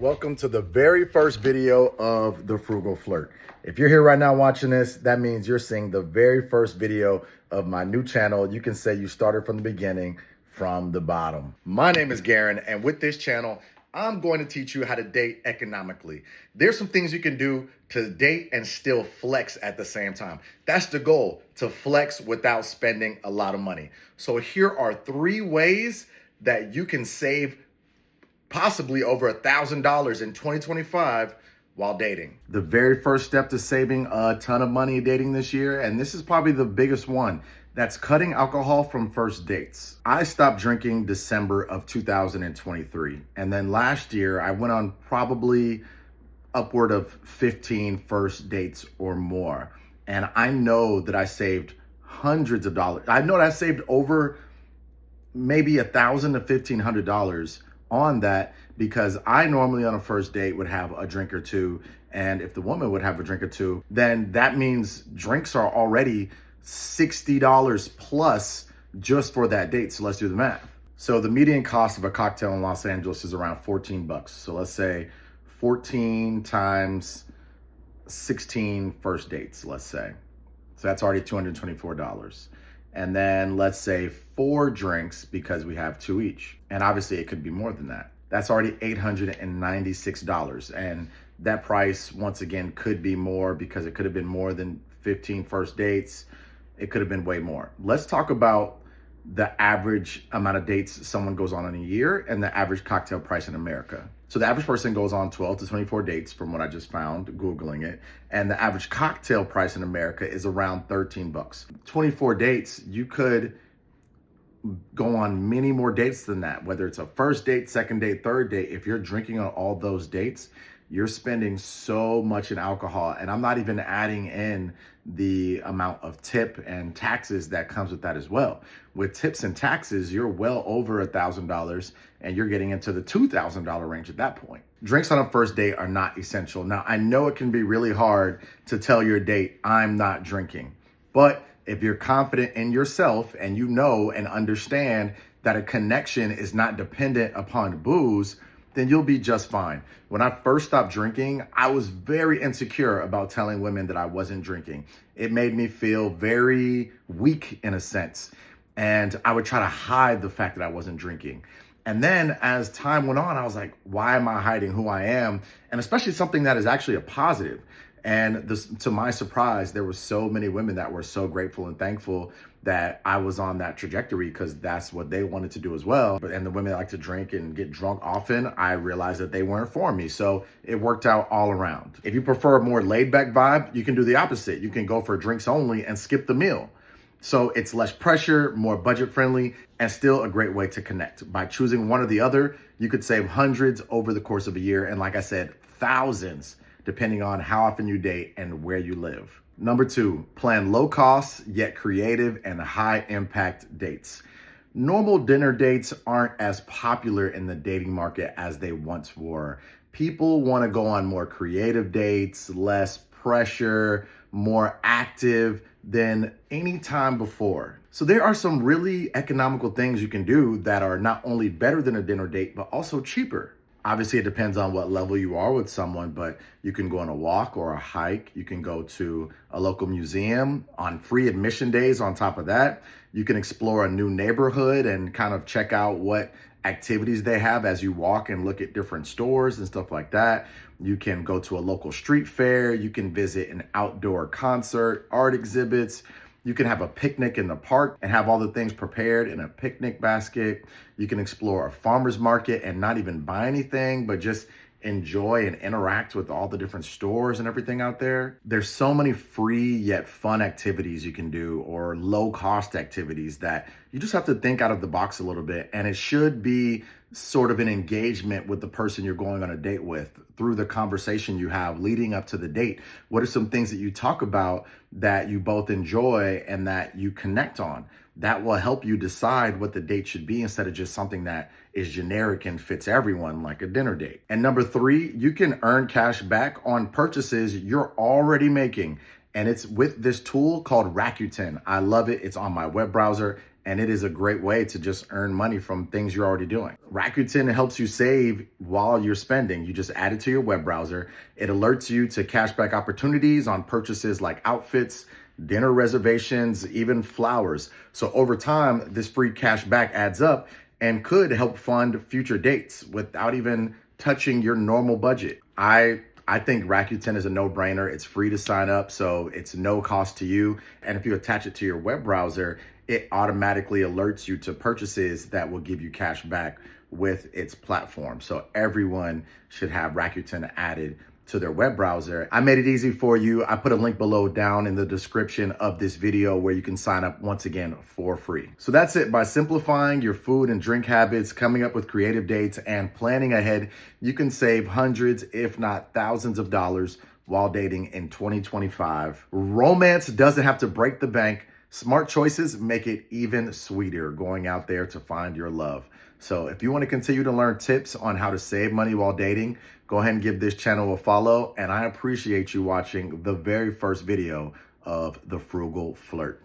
Welcome to the very first video of The Frugal Flirt. If you're here right now watching this, that means you're seeing the very first video of my new channel. You can say you started from the beginning, from the bottom. My name is Garen, and with this channel, I'm going to teach you how to date economically. There's some things you can do to date and still flex at the same time. That's the goal, to flex without spending a lot of money. So here are 3 ways that you can save possibly over $1,000 in 2025 while dating. The very first step to saving a ton of money dating this year, and this is probably the biggest one, that's cutting alcohol from first dates. I stopped drinking December of 2023. And then last year I went on probably upward of 15 first dates or more. And I know that I saved hundreds of dollars. I know that I saved over maybe $1,000 to $1,500 on that, because I normally on a first date would have a drink or two, and if the woman would have a drink or two, then that means drinks are already $60 plus just for that date. So let's do the math. So the median cost of a cocktail in Los Angeles is around 14 bucks. So let's say 14 times 16 first dates, let's say. So that's already $224. And then let's say 4 drinks, because we have 2 each. And obviously it could be more than that. That's already $896. And that price, once again, could be more, because it could have been more than 15 first dates. It could have been way more. Let's talk about the average amount of dates someone goes on in a year and the average cocktail price in America. So the average person goes on 12 to 24 dates from what I just found Googling it. And the average cocktail price in America is around 13 bucks. 24 dates, you could go on many more dates than that, whether it's a first date, second date, third date. If you're drinking on all those dates, you're spending so much in alcohol. And I'm not even adding in the amount of tip and taxes that comes with that as well. With tips and taxes, you're well over $1,000, and you're getting into the $2,000 range at that point. Drinks on a first date are not essential. Now, I know it can be really hard to tell your date, I'm not drinking. But if you're confident in yourself and you know and understand that a connection is not dependent upon booze, then you'll be just fine. When I first stopped drinking, I was very insecure about telling women that I wasn't drinking. It made me feel very weak in a sense. And I would try to hide the fact that I wasn't drinking. And then as time went on, I was like, why am I hiding who I am? And especially something that is actually a positive. And this, to my surprise, there were so many women that were so grateful and thankful that I was on that trajectory, because that's what they wanted to do as well. And the women that like to drink and get drunk often, I realized that they weren't for me. So it worked out all around. If you prefer a more laid back vibe, you can do the opposite. You can go for drinks only and skip the meal. So it's less pressure, more budget friendly, and still a great way to connect. By choosing one or the other, you could save hundreds over the course of a year. And like I said, thousands, depending on how often you date and where you live. Number 2, plan low cost yet creative and high impact dates. Normal dinner dates aren't as popular in the dating market as they once were. People want to go on more creative dates, less pressure, more active than any time before. So there are some really economical things you can do that are not only better than a dinner date, but also cheaper. Obviously, it depends on what level you are with someone, but you can go on a walk or a hike. You can go to a local museum on free admission days. On top of that, you can explore a new neighborhood and kind of check out what activities they have as you walk and look at different stores and stuff like that. You can go to a local street fair. You can visit an outdoor concert, art exhibits. You can have a picnic in the park and have all the things prepared in a picnic basket. You can explore a farmer's market and not even buy anything, but just enjoy and interact with all the different stores and everything out there. There's so many free yet fun activities you can do, or low cost activities, that you just have to think out of the box a little bit. And it should be sort of an engagement with the person you're going on a date with through the conversation you have leading up to the date. What are some things that you talk about that you both enjoy and that you connect on? That will help you decide what the date should be, instead of just something that is generic and fits everyone, like a dinner date. And number 3, you can earn cash back on purchases you're already making. And it's with this tool called Rakuten. I love it. It's on my web browser, and it is a great way to just earn money from things you're already doing. Rakuten helps you save while you're spending. You just add it to your web browser. It alerts you to cashback opportunities on purchases like outfits, dinner reservations, even flowers. So over time, this free cashback adds up and could help fund future dates without even touching your normal budget. I think Rakuten is a no-brainer. It's free to sign up, so it's no cost to you. And if you attach it to your web browser, it automatically alerts you to purchases that will give you cash back with its platform. So everyone should have Rakuten added to their web browser. I made it easy for you. I put a link below down in the description of this video where you can sign up once again for free. So that's it. By simplifying your food and drink habits, coming up with creative dates, and planning ahead, you can save hundreds, if not thousands of dollars while dating in 2025. Romance doesn't have to break the bank. Smart choices make it even sweeter going out there to find your love. So if you want to continue to learn tips on how to save money while dating, go ahead and give this channel a follow. And I appreciate you watching the very first video of The Frugal Flirt.